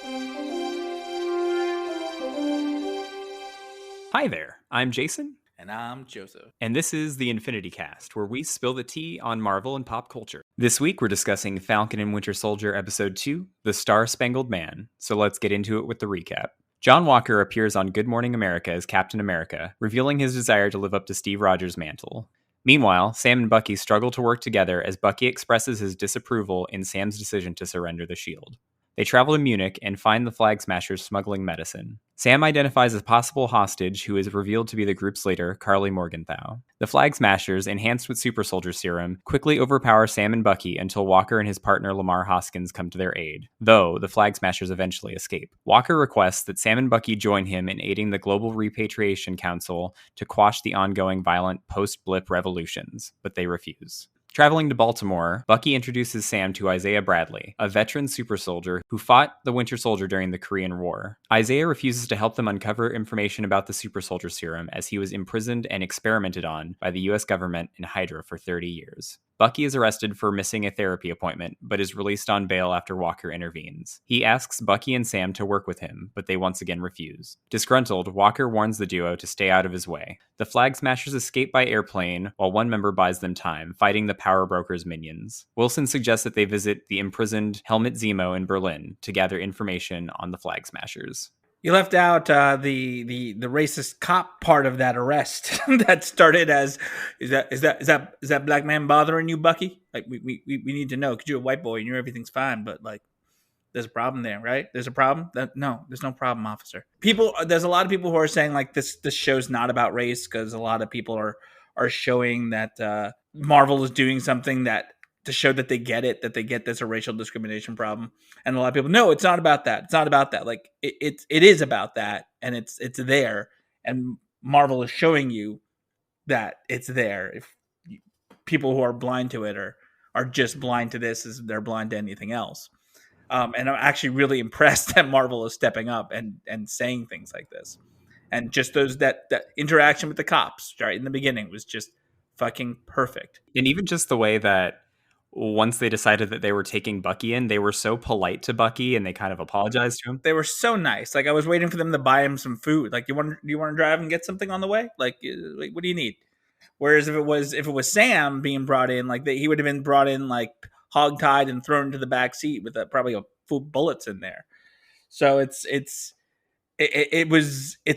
Hi there, I'm Jason, And I'm Joseph. and this is the Infinity Cast, where we spill the tea on Marvel and pop culture. This week we're discussing Falcon and Winter Soldier Episode 2, The Star-Spangled Man, so let's get into it with the recap. John Walker appears on Good Morning America as Captain America, revealing his desire to live up to Steve Rogers' mantle. Meanwhile, Sam and Bucky struggle to work together as Bucky expresses his disapproval in Sam's decision to surrender the shield. They travel to Munich and find the Flag Smashers smuggling medicine. Sam identifies a possible hostage who is revealed to be the group's leader, Carly Morgenthau. The Flag Smashers, enhanced with super soldier serum, quickly overpower Sam and Bucky until Walker and his partner Lamar Hoskins come to their aid, though the Flag Smashers eventually escape. Walker requests that Sam and Bucky join him in aiding the Global Repatriation Council to quash the ongoing violent post-blip revolutions, but they refuse. Traveling to Baltimore, Bucky introduces Sam to Isaiah Bradley, a veteran super soldier who fought the Winter Soldier during the Korean War. Isaiah refuses to help them uncover information about the super soldier serum as he was imprisoned and experimented on by the US government in Hydra for 30 years. Bucky is arrested for missing a therapy appointment, but is released on bail after Walker intervenes. He asks Bucky and Sam to work with him, but they once again refuse. Disgruntled, Walker warns the duo to stay out of his way. The Flag Smashers escape by airplane, while one member buys them time, fighting the Power Broker's minions. Wilson suggests that they visit the imprisoned Helmut Zemo in Berlin to gather information on the Flag Smashers. You left out the racist cop part of that arrest that started as is that black man bothering you, Bucky? Like we need to know because you're a white boy and everything's fine, but like there's a problem there, right? There's a problem. No, there's no problem, officer. There's a lot of people who are saying like this show's not about race because a lot of people are showing that Marvel is doing something that to show that they get it, that they get there's a racial discrimination problem. And a lot of people, no, it's not about that. It's not about that. Like it is about that, and it's there, and Marvel is showing you that it's there. If people who are blind to it are just blind to this, as they're blind to anything else. And I'm actually really impressed that Marvel is stepping up and saying things like this, and just that interaction with the cops right in the beginning was just fucking perfect. And even just the way that once they decided that they were taking Bucky in, they were so polite to Bucky and they kind of apologized to him. They were so nice. Like I was waiting for them to buy him some food. Like, do you want to drive and get something on the way? Like what do you need? Whereas if it was Sam being brought in, like he would have been brought in like hogtied and thrown into the back seat with probably a full bullets in there. So it's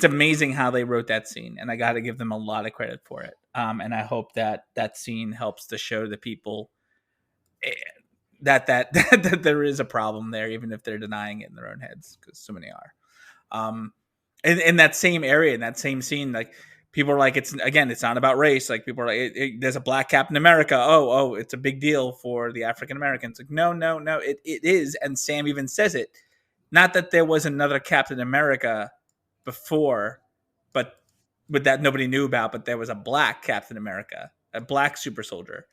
amazing how they wrote that scene, and I got to give them a lot of credit for it. And I hope that scene helps to show the people that there is a problem there, even if they're denying it in their own heads, because so many are. In that same area, in that same scene, like people are like, it's not about race. Like people are like, there's a black Captain America. Oh, it's a big deal for the African Americans. Like no, it is, and Sam even says it. Not that there was another Captain America before, but that nobody knew about. But there was a black Captain America, a black super soldier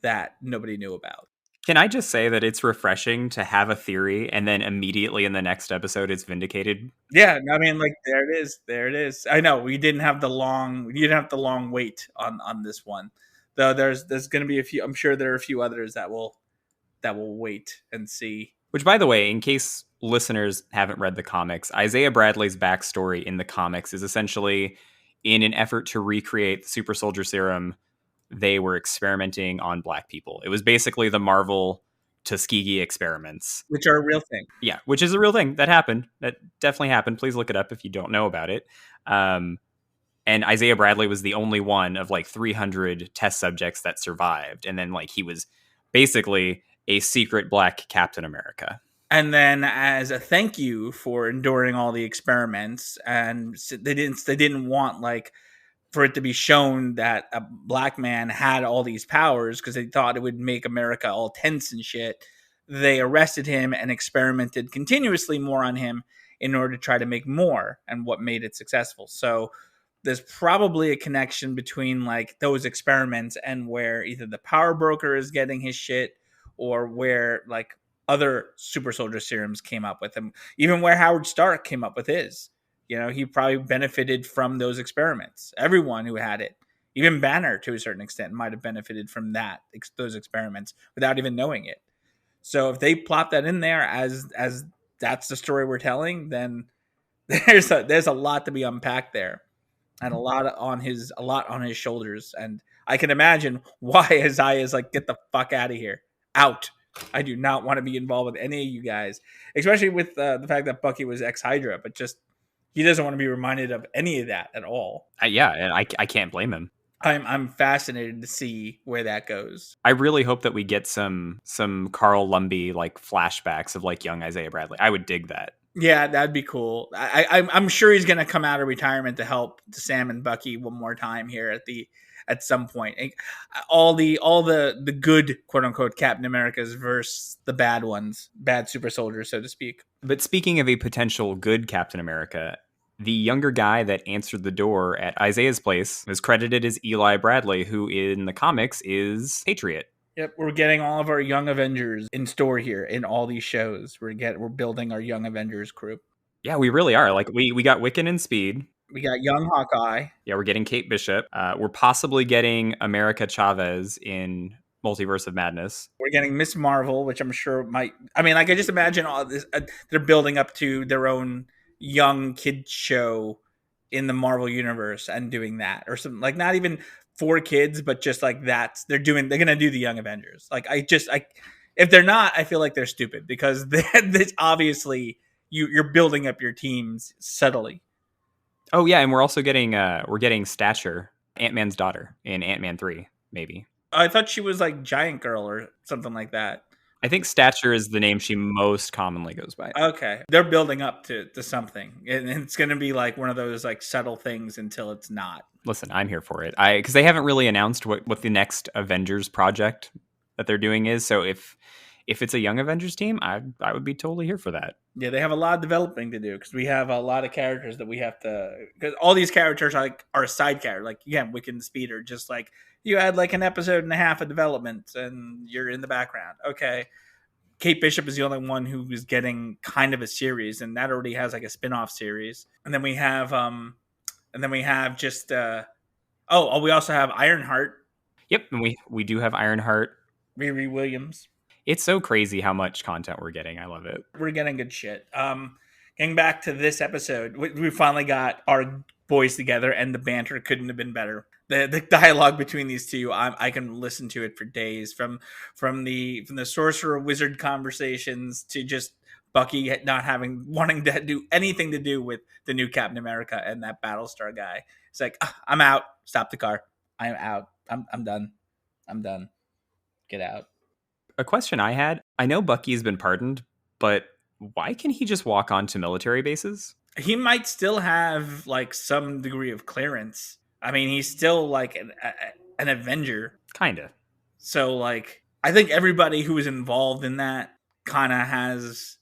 that nobody knew about. Can I just say that it's refreshing to have a theory and then immediately in the next episode it's vindicated? Yeah, I mean, like there it is. I know we didn't have the long wait on this one, though. There's going to be a few. I'm sure there are a few others that will wait and see. Which, by the way, in case listeners haven't read the comics, Isaiah Bradley's backstory in the comics is essentially in an effort to recreate the super soldier serum. They were experimenting on black people. It was basically the Marvel Tuskegee experiments, which are a real thing. Yeah, which is a real thing that happened. That definitely happened. Please look it up if you don't know about it. And Isaiah Bradley was the only one of like 300 test subjects that survived. And then like he was basically a secret black Captain America. And then as a thank you for enduring all the experiments, and they didn't want like for it to be shown that a black man had all these powers because they thought it would make America all tense and shit. They arrested him and experimented continuously more on him in order to try to make more, and what made it successful. So there's probably a connection between like those experiments and where either the power broker is getting his shit or where like other super soldier serums came up with him, even where Howard Stark came up with his. You know, he probably benefited from those experiments. Everyone who had it, even Banner to a certain extent, might have benefited from those experiments without even knowing it. So if they plop that in there as that's the story we're telling, then there's a lot to be unpacked there, and a lot on his shoulders. And I can imagine why Isaiah is like, get the fuck out of here, out. I do not want to be involved with any of you guys, especially with the fact that Bucky was ex-Hydra, but just he doesn't want to be reminded of any of that at all. Yeah, and I can't blame him. I'm fascinated to see where that goes. I really hope that we get some Carl Lumbly like flashbacks of like young Isaiah Bradley. I would dig that. Yeah, that'd be cool. I'm sure he's gonna come out of retirement to help Sam and Bucky one more time here at some point. All the good quote unquote Captain Americas versus the bad ones, bad super soldiers, so to speak. But speaking of a potential good Captain America, the younger guy that answered the door at Isaiah's place is credited as Eli Bradley, who in the comics is Patriot. Yep, we're getting all of our Young Avengers in store here in all these shows. We're building our Young Avengers crew. Yeah, we really are. Like we got Wiccan and Speed. We got young Hawkeye. Yeah, we're getting Kate Bishop. We're possibly getting America Chavez in Multiverse of Madness. We're getting Miss Marvel, which I'm sure might. I mean, I can just imagine all this. They're building up to their own young kid show in the Marvel universe and doing that, or something like not even for kids, but just like that. They're gonna do the Young Avengers. Like if they're not, I feel like they're stupid because this obviously you're building up your teams subtly. Oh yeah, and we're also getting Stature, Ant-Man's daughter, in Ant-Man 3, maybe. I thought she was like Giant Girl or something like that. I think Stature is the name she most commonly goes by. Okay. They're building up to something. And it's going to be like one of those like subtle things until it's not. Listen, I'm here for it. Because they haven't really announced what the next Avengers project that they're doing is. So if it's a Young Avengers team, I would be totally here for that. Yeah, they have a lot of developing to do because we have a lot of characters that we have to. Because all these characters are side characters. Like again, Wiccan and Speed are just like you had like an episode and a half of development and you're in the background. Okay, Kate Bishop is the only one who is getting kind of a series, and that already has like a spin-off series. And then we have just we also have Ironheart. Yep, and we do have Ironheart. Riri Williams. It's so crazy how much content we're getting. I love it. We're getting good shit. Getting back to this episode, we finally got our boys together, and the banter couldn't have been better. The dialogue between these two, I can listen to it for days. From the sorcerer wizard conversations to just Bucky not wanting to do anything to do with the new Captain America and that Battlestar guy. It's like, I'm out. Stop the car. I'm out. I'm done. I'm done. Get out. A question I had, I know Bucky's been pardoned, but why can he just walk onto military bases? He might still have like some degree of clearance. I mean, he's still like an Avenger. Kinda. So like, I think everybody who is involved in that kind of has,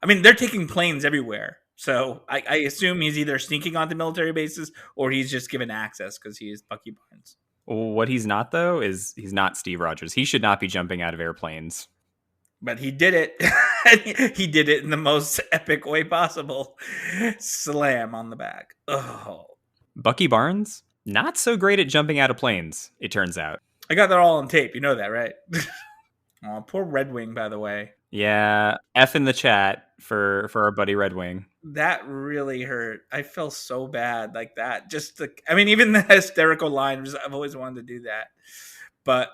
I mean, they're taking planes everywhere. So I assume he's either sneaking onto military bases or he's just given access because he is Bucky Barnes. What he's not, though, is he's not Steve Rogers. He should not be jumping out of airplanes. But he did it. He did it in the most epic way possible. Slam on the back. Oh. Bucky Barnes, not so great at jumping out of planes, it turns out. I got that all on tape. You know that, right? Oh, poor Red Wing, by the way. Yeah, F in the chat for our buddy Red Wing. That really hurt. I feel so bad like that. Even the hysterical line, I've always wanted to do that. But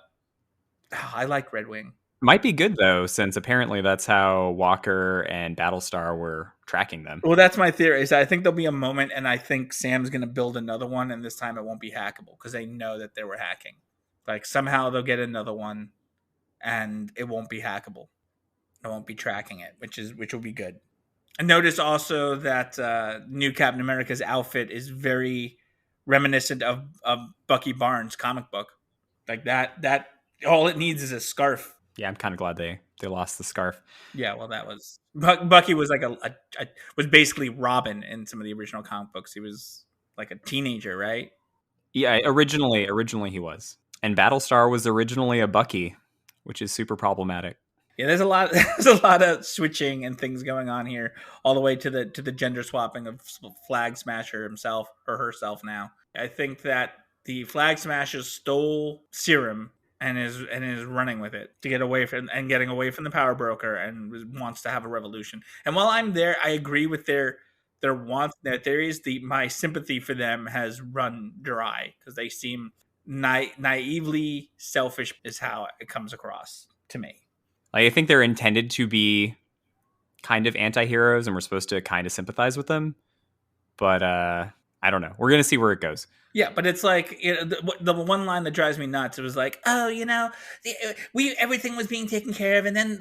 I like Red Wing. Might be good, though, since apparently that's how Walker and Battlestar were tracking them. Well, that's my theory. Is I think there'll be a moment, and I think Sam's going to build another one, and this time it won't be hackable because they know that they were hacking. Like, somehow they'll get another one, and it won't be hackable. I won't be tracking it, which will be good. And notice also that new Captain America's outfit is very reminiscent of Bucky Barnes' comic book. Like that all it needs is a scarf. Yeah, I'm kind of glad they lost the scarf. Yeah, well, that was Bucky was like was basically Robin in some of the original comic books. He was like a teenager, right? Yeah, originally he was, and Battlestar was originally a Bucky, which is super problematic. Yeah, there's a lot of switching and things going on here, all the way to the gender swapping of Flag Smasher himself or herself now. I think that the Flag Smashers stole Serum and is running with it to get away from and getting away from the power broker and wants to have a revolution. And while I'm there, I agree with their wants, their theories. My sympathy for them has run dry because they seem naively selfish is how it comes across to me. Like, I think they're intended to be kind of anti-heroes and we're supposed to kind of sympathize with them, but I don't know. We're gonna see where it goes. Yeah, but it's like the one line that drives me nuts. It was like, oh, everything was being taken care of, and then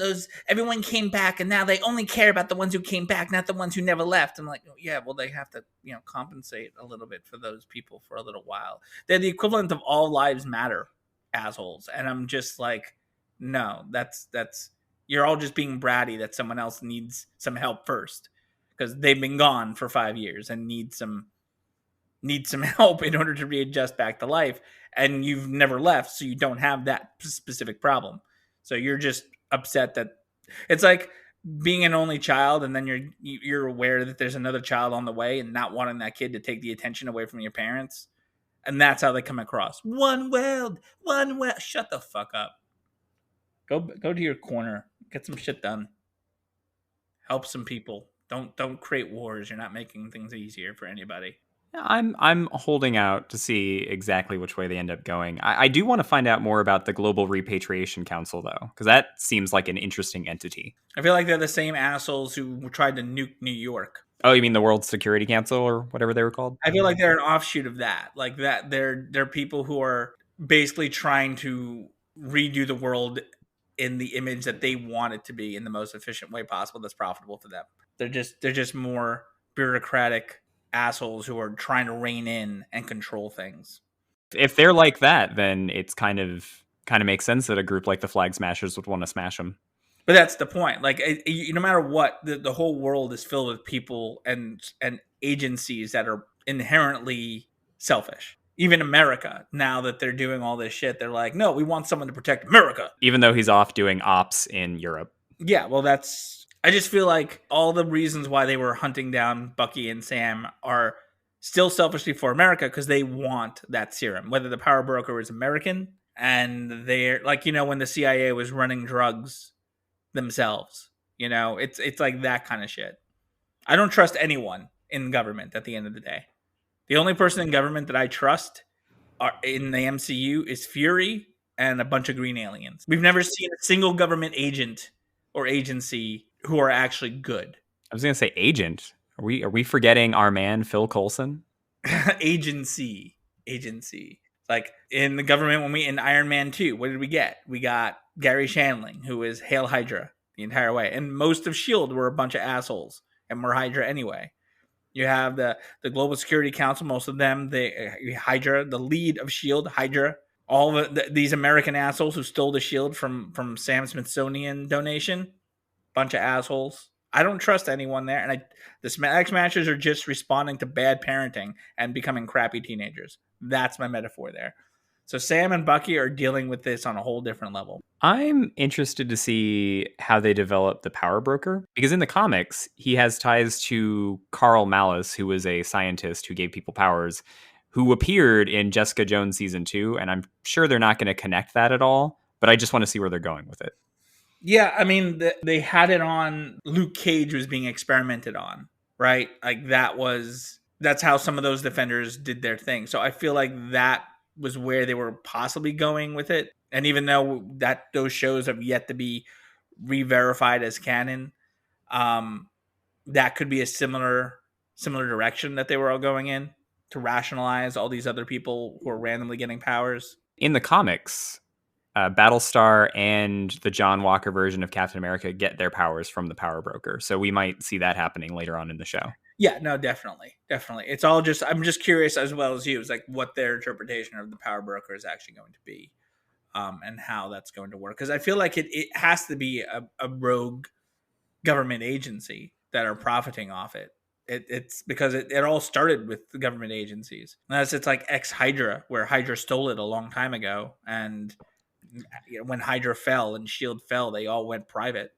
everyone came back, and now they only care about the ones who came back, not the ones who never left. I'm like, oh, yeah, well, they have to compensate a little bit for those people for a little while. They're the equivalent of all lives matter assholes, and I'm just like, no, that's you're all just being bratty that someone else needs some help first because they've been gone for 5 years and need some help in order to readjust back to life, and you've never left, so you don't have that specific problem. So you're just upset that it's like being an only child, and then you're aware that there's another child on the way, and not wanting that kid to take the attention away from your parents, and that's how they come across. One world. Shut the fuck up. Go to your corner. Get some shit done. Help some people. Don't create wars. You're not making things easier for anybody. I'm holding out to see exactly which way they end up going. I do want to find out more about the Global Repatriation Council, though, because that seems like an interesting entity. I feel like they're the same assholes who tried to nuke New York. Oh, you mean the World Security Council or whatever they were called? I feel like they're an offshoot of that. Like that, they're people who are basically trying to redo the world in the image that they want it to be in the most efficient way possible that's profitable to them. They're just more bureaucratic assholes who are trying to rein in and control things. If they're like that, then it's kind of makes sense that a group like the Flag Smashers would want to smash them. But that's the point. Like, no matter what, the whole world is filled with people and agencies that are inherently selfish. Even America, now that they're doing all this shit, they're like, no, we want someone to protect America. Even though he's off doing ops in Europe. Yeah, well, I just feel like all the reasons why they were hunting down Bucky and Sam are still selfishly for America because they want that serum. Whether the power broker is American and they're like, when the CIA was running drugs themselves, it's like that kind of shit. I don't trust anyone in government at the end of the day. The only person in government that I trust in the MCU is Fury and a bunch of green aliens. We've never seen a single government agent or agency who are actually good. I was gonna say agent. Are we forgetting our man Phil Coulson? Agency. Like in the government, in Iron Man 2, what did we get? We got Gary Shandling, who is Hail Hydra the entire way, and most of S.H.I.E.L.D. were a bunch of assholes, and were Hydra anyway. You have the Global Security Council, most of them, Hydra, the lead of S.H.I.E.L.D., Hydra. All these American assholes who stole the S.H.I.E.L.D. from Sam Smithsonian donation, bunch of assholes. I don't trust anyone there, and the X-Mashers are just responding to bad parenting and becoming crappy teenagers. That's my metaphor there. So Sam and Bucky are dealing with this on a whole different level. I'm interested to see how they develop the power broker, because in the comics, he has ties to Carl Malice, who was a scientist who gave people powers, who appeared in Jessica Jones season 2, and I'm sure they're not going to connect that at all, but I just want to see where they're going with it. Yeah, I mean, they had it on Luke Cage was being experimented on, right? Like that's how some of those Defenders did their thing. So I feel like that was where they were possibly going with it. And even though those shows have yet to be re-verified as canon, that could be a similar direction that they were all going in to rationalize all these other people who are randomly getting powers. In the comics, Battlestar and the John Walker version of Captain America get their powers from the power broker. So we might see that happening later on in the show. Yeah, no, definitely. It's all I'm just curious as well as you, is like what their interpretation of the power broker is actually going to be, and how that's going to work. Because I feel like it has to be a rogue government agency that are profiting off it. It's because it all started with the government agencies. Unless it's like ex-Hydra, where Hydra stole it a long time ago, and when Hydra fell and S.H.I.E.L.D. fell, they all went private.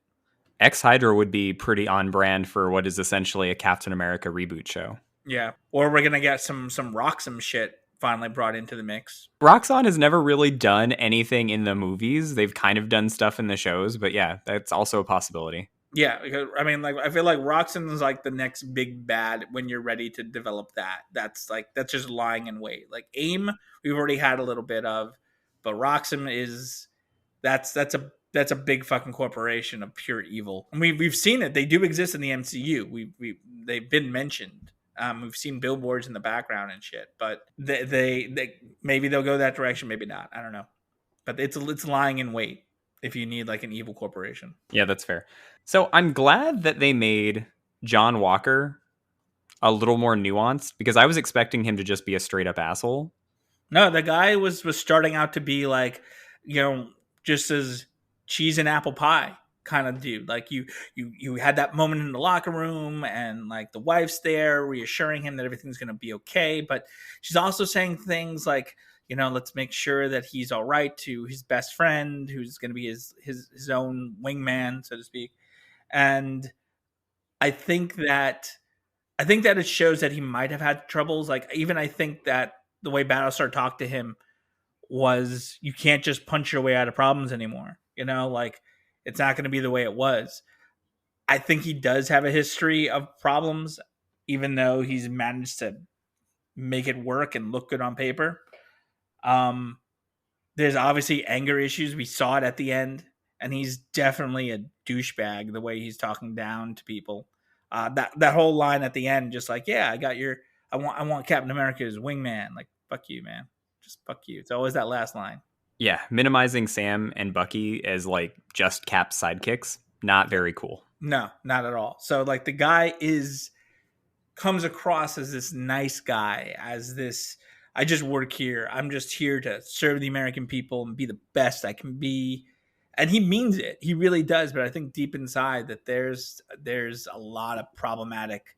Ex-Hydra would be pretty on brand for what is essentially a Captain America reboot show. Yeah. Or we're going to get some Roxxam shit finally brought into the mix. Roxxon has never really done anything in the movies. They've kind of done stuff in the shows, but yeah, that's also a possibility. Yeah, because I mean, like I feel like Roxxon is like the next big bad when you're ready to develop that. That's just lying in wait. Like AIM, we've already had a little bit of, but Roxxon is that's a big fucking corporation of pure evil. And we've seen it. They do exist in the MCU. They've been mentioned. We've seen billboards in the background and shit. But they maybe they'll go that direction, maybe not. I don't know. But it's lying in wait if you need like an evil corporation. Yeah, that's fair. So I'm glad that they made John Walker a little more nuanced, because I was expecting him to just be a straight up asshole. No, the guy was starting out to be like, just as cheese and apple pie kind of dude. Like you had that moment in the locker room, and like the wife's there reassuring him that everything's going to be okay, but she's also saying things like, let's make sure that he's all right, to his best friend who's going to be his own wingman, so to speak. And I think that it shows that he might have had troubles. Like, even I think that the way Battlestar talked to him was, you can't just punch your way out of problems anymore. Like, it's not going to be the way it was. I think he does have a history of problems, even though he's managed to make it work and look good on paper. There's obviously anger issues. We saw it at the end, and he's definitely a douchebag the way he's talking down to people. That whole line at the end, just like, yeah, I want Captain America as wingman. Like, fuck you, man. Just fuck you. It's always that last line. Yeah, minimizing Sam and Bucky as like just Cap's sidekicks, not very cool. No, not at all. So like the guy comes across as this nice guy, as this, I just work here. I'm just here to serve the American people and be the best I can be. And he means it. He really does. But I think deep inside that there's a lot of problematic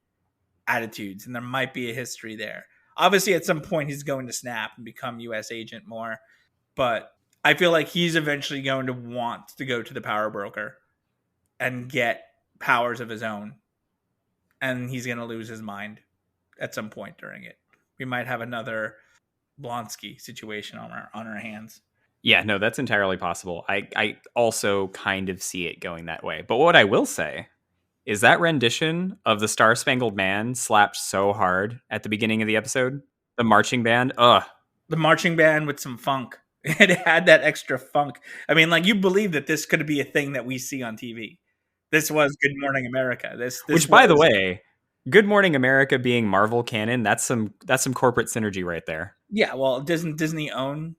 attitudes, and there might be a history there. Obviously, at some point, he's going to snap and become U.S. agent more. But I feel like he's eventually going to want to go to the power broker and get powers of his own. And he's going to lose his mind at some point during it. We might have another Blonsky situation on our hands. Yeah, no, that's entirely possible. I also kind of see it going that way. But what I will say is that rendition of the Star-Spangled Man slapped so hard at the beginning of the episode. The marching band, The marching band with some funk. It had that extra funk. I mean, like, you believe that this could be a thing that we see on TV. This was Good Morning America. Which, by the way, Good Morning America being Marvel canon, that's some corporate synergy right there. Yeah, well, doesn't Disney own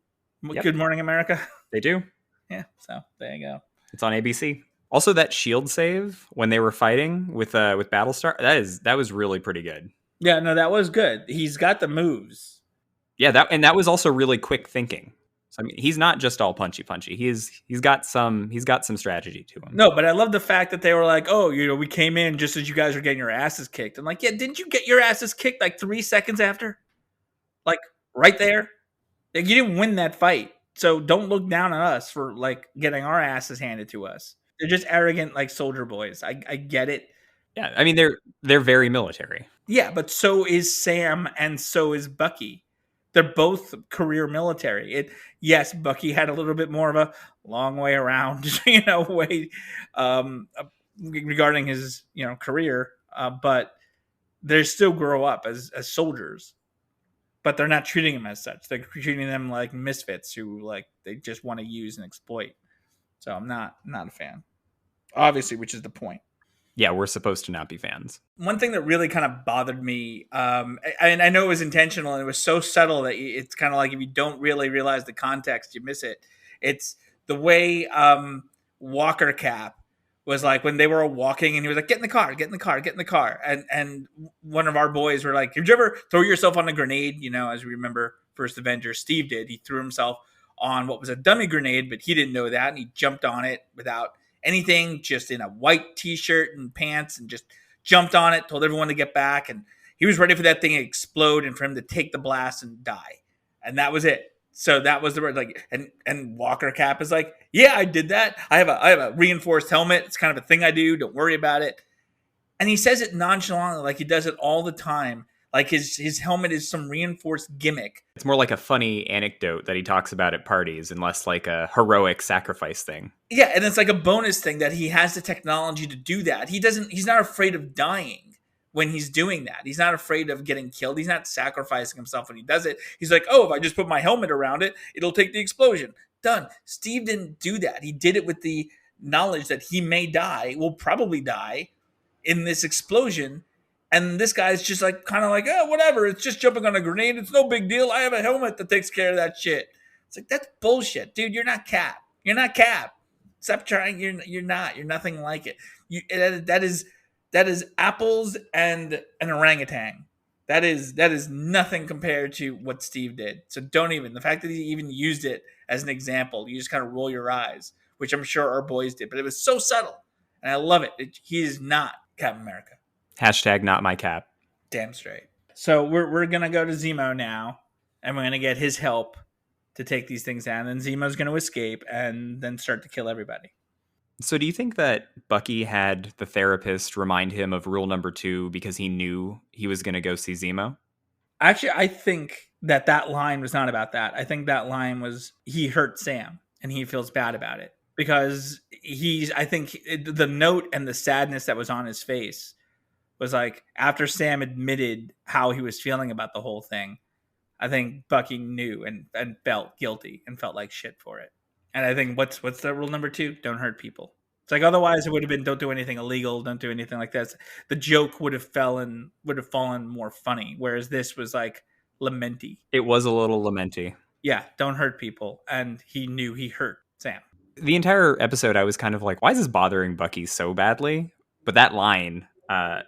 Good Morning America? They do. Yeah, so there you go. It's on ABC. Also, that shield save when they were fighting with Battlestar, that was really pretty good. Yeah, no, that was good. He's got the moves. Yeah, that was also really quick thinking. So I mean, he's not just all punchy. He's got some strategy to him. No, but I love the fact that they were like, oh, we came in just as you guys were getting your asses kicked. I'm like, yeah, didn't you get your asses kicked like 3 seconds after? Like, right there? Like, you didn't win that fight. So don't look down on us for like getting our asses handed to us. They're just arrogant like soldier boys. I get it. Yeah, I mean they're very military. Yeah, but so is Sam and so is Bucky. They're both career military. Yes, Bucky had a little bit more of a long way around, way regarding his, career. But they still grow up as soldiers. But they're not treating them as such. They're treating them like misfits who like they just want to use and exploit. So I'm not a fan, obviously, which is the point. Yeah, we're supposed to not be fans. One thing that really kind of bothered me, and I know it was intentional, and it was so subtle that it's kind of like if you don't really realize the context, you miss it. It's the way Walker Cap was like when they were walking, and he was like, "Get in the car, get in the car, get in the car." And one of our boys were like, "Did you ever throw yourself on a grenade?" As we remember, First Avengers, Steve did. He threw himself on what was a dummy grenade, but he didn't know that, and he jumped on it without anything, just in a white t-shirt and pants, and just jumped on it, told everyone to get back, and he was ready for that thing to explode and for him to take the blast and die. And that was it. So that was the word, like, and Walker Cap is like, yeah, I did that. I have a reinforced helmet. It's kind of a thing I do. Don't worry about it. And he says it nonchalantly, like he does it all the time. Like his helmet is some reinforced gimmick. It's more like a funny anecdote that he talks about at parties and less like a heroic sacrifice thing. Yeah, and it's like a bonus thing that he has the technology to do that. He's not afraid of dying when he's doing that. He's not afraid of getting killed. He's not sacrificing himself when he does it. He's like, "Oh, if I just put my helmet around it, it'll take the explosion." Done. Steve didn't do that. He did it with the knowledge that he may die, will probably die in this explosion. And this guy's just like, kind of like, "Oh, whatever. It's just jumping on a grenade. It's no big deal. I have a helmet that takes care of that shit." It's like, that's bullshit, dude. You're not Cap. You're not Cap. Stop trying. You're not. You're nothing like it. That is apples and an orangutan. That is nothing compared to what Steve did. So don't even, the fact that he even used it as an example, you just kind of roll your eyes, which I'm sure our boys did. But it was so subtle, and I love it. He is not Captain America. Hashtag not my Cap. Damn straight. So we're gonna go to Zemo now, and we're gonna get his help to take these things down. And Zemo's gonna escape and then start to kill everybody. So do you think that Bucky had the therapist remind him of rule number 2 because he knew he was going to go see Zemo? Actually, I think that line was not about that. I think that line was he hurt Sam and he feels bad about it because I think the note and the sadness that was on his face was like after Sam admitted how he was feeling about the whole thing, I think Bucky knew and felt guilty and felt like shit for it. And I think what's the rule number 2? Don't hurt people. It's like otherwise it would have been don't do anything illegal, don't do anything like that. The joke would have fallen more funny, whereas this was like lamenty. It was a little lamenty. Yeah, don't hurt people, and he knew he hurt Sam. The entire episode, I was kind of like, why is this bothering Bucky so badly? But that line,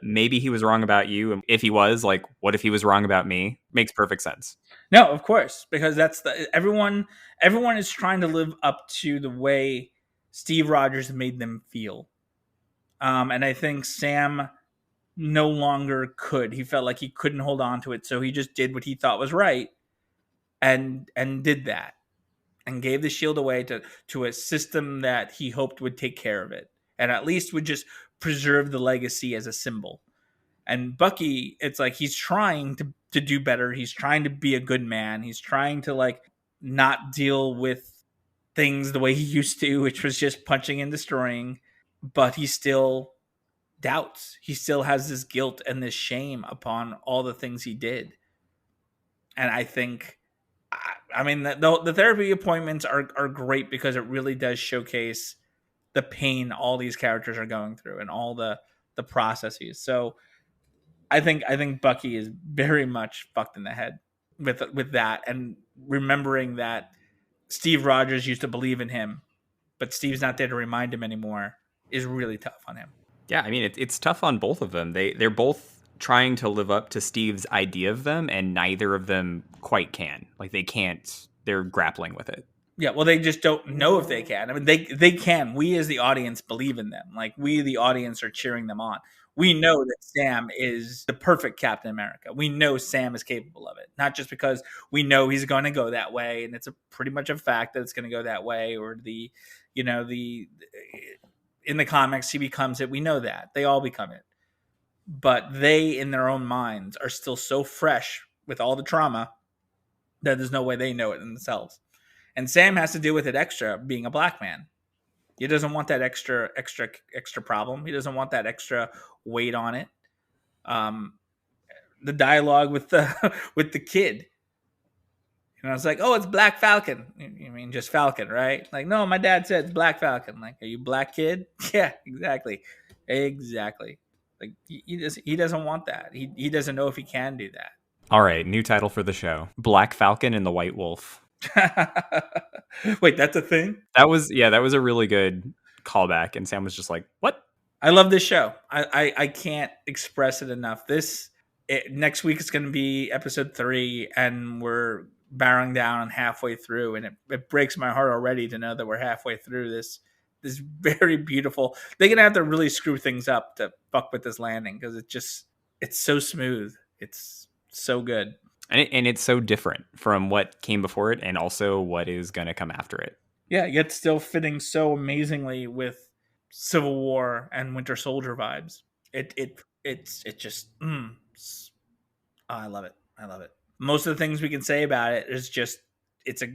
maybe he was wrong about you, and if he was, like, what if he was wrong about me? Makes perfect sense. No, of course, because that's everyone is trying to live up to the way Steve Rogers made them feel. And I think Sam no longer could. He felt like he couldn't hold on to it, so he just did what he thought was right and did that. And gave the shield away to a system that he hoped would take care of it. And at least would just preserve the legacy as a symbol. And Bucky, it's like he's trying to do better. He's trying to be a good man. He's trying to like not deal with things the way he used to, which was just punching and destroying. But he still doubts. He still has this guilt and this shame upon all the things he did. And I think, I mean, the therapy appointments are great because it really does showcase the pain all these characters are going through and all the processes. So I think Bucky is very much fucked in the head with that, and remembering that Steve Rogers used to believe in him, but Steve's not there to remind him anymore is really tough on him. Yeah, I mean, it's tough on both of them. They're both trying to live up to Steve's idea of them, and neither of them quite can. Like, they can't. They're grappling with it. Yeah, well, they just don't know if they can. I mean, they can. We as the audience believe in them. Like, we, the audience, are cheering them on. We know that Sam is the perfect Captain America. We know Sam is capable of it. Not just because we know he's going to go that way, and it's pretty much a fact that it's going to go that way, or in the comics, he becomes it. We know that. They all become it. But they, in their own minds, are still so fresh with all the trauma that there's no way they know it themselves. And Sam has to deal with it extra being a black man. He doesn't want that extra problem. He doesn't want that extra weight on it. The dialogue with the kid, it's like, oh, it's Black Falcon. You mean just Falcon, right? Like, no, my dad said it's Black Falcon. Like, are you black kid? Yeah, exactly. Like, he doesn't want that. He doesn't know if he can do that. All right, new title for the show: Black Falcon and the White Wolf. Wait, that's a thing? That was a really good callback, and Sam was just like, what? I love this show. I can't express it enough. Next week is going to be episode 3, and we're barreling down and halfway through, and it breaks my heart already to know that we're halfway through this very beautiful. They're going to have to really screw things up to fuck with this landing, because it's so smooth. It's so good. And it's so different from what came before it and also what is going to come after it. Yeah, yet still fitting so amazingly with Civil War and Winter Soldier vibes. It's just Oh, I love it. I love it. Most of the things we can say about it is just it's a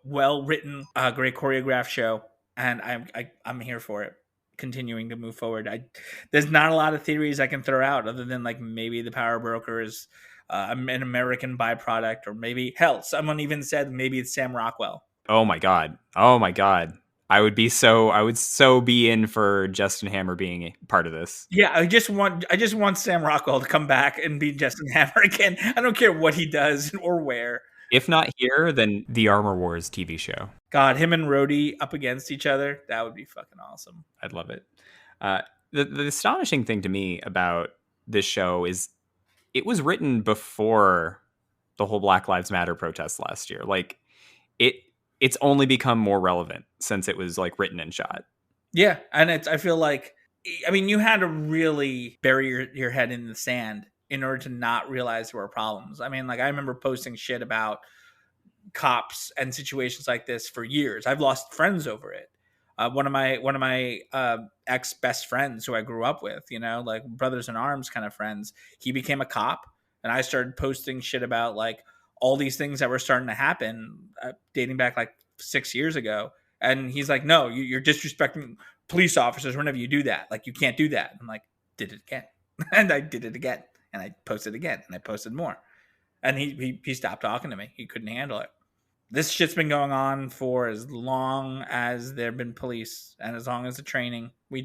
well written, great choreographed show, and I'm here for it. Continuing to move forward. There's not a lot of theories I can throw out other than like maybe the power broker is an American byproduct, or maybe hell, someone even said maybe it's Sam Rockwell. Oh my god. Oh my god. I would so be in for Justin Hammer being a part of this. Yeah, I just want Sam Rockwell to come back and be Justin Hammer again. I don't care what he does or where. If not here, then the Armor Wars TV show. God, him and Rhodey up against each other, that would be fucking awesome. I'd love it. The astonishing thing to me about this show is it was written before the whole Black Lives Matter protest last year. Like it's only become more relevant since it was like written and shot. Yeah, and I feel like, I mean, you had to really bury your head in the sand in order to not realize there were problems. I mean, like I remember posting shit about cops and situations like this for years. I've lost friends over it. One of my ex best friends who I grew up with, you know, like brothers in arms kind of friends, he became a cop, and I started posting shit about like all these things that were starting to happen, dating back like 6 years ago. And he's like, "No, you're disrespecting police officers whenever you do that. Like, you can't do that." I'm like, "Did it again," and I did it again, and I posted again, and I posted more, and he stopped talking to me. He couldn't handle it. This shit's been going on for as long as there have been police, and as long as the training. We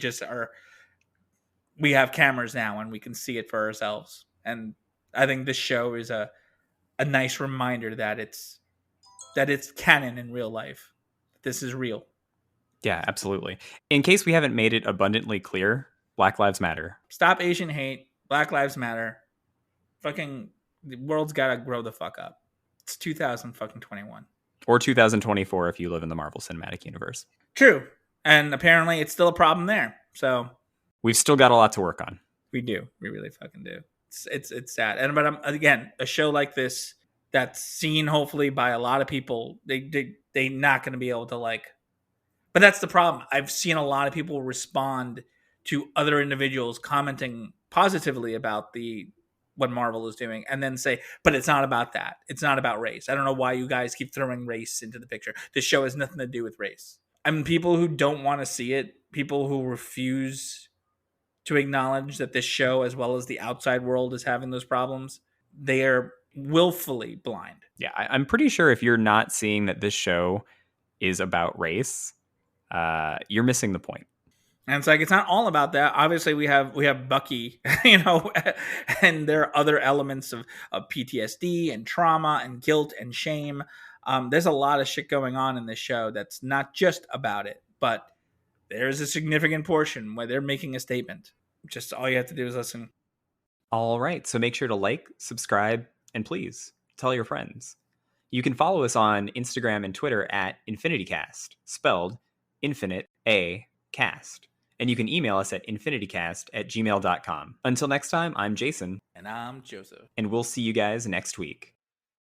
have cameras now, and we can see it for ourselves. And I think this show is a nice reminder that it's canon in real life. This is real. Yeah, absolutely. In case we haven't made it abundantly clear, Black Lives Matter. Stop Asian hate. Black Lives Matter. Fucking the world's gotta grow the fuck up. It's 2021. Or 2024 if you live in the Marvel Cinematic Universe. True. And apparently it's still a problem there. So we've still got a lot to work on. We do. We really fucking do. It's sad. And but again, a show like this that's seen hopefully by a lot of people, they not going to be able to like. But that's the problem. I've seen a lot of people respond to other individuals commenting positively about what Marvel is doing, and then say, but it's not about that. It's not about race. I don't know why you guys keep throwing race into the picture. This show has nothing to do with race. I mean, people who don't want to see it, people who refuse to acknowledge that this show, as well as the outside world, is having those problems, they are willfully blind. Yeah, I'm pretty sure if you're not seeing that this show is about race, you're missing the point. And it's like, it's not all about that. Obviously, we have Bucky, you know, and there are other elements of PTSD and trauma and guilt and shame. There's a lot of shit going on in this show that's not just about it, but there's a significant portion where they're making a statement. Just all you have to do is listen. All right. So make sure to like, subscribe, and please tell your friends. You can follow us on Instagram and Twitter at Infini-TEA, spelled Infinite-A Cast. And you can email us at infinitycast@gmail.com. Until next time, I'm Jason. And I'm Joseph. And we'll see you guys next week.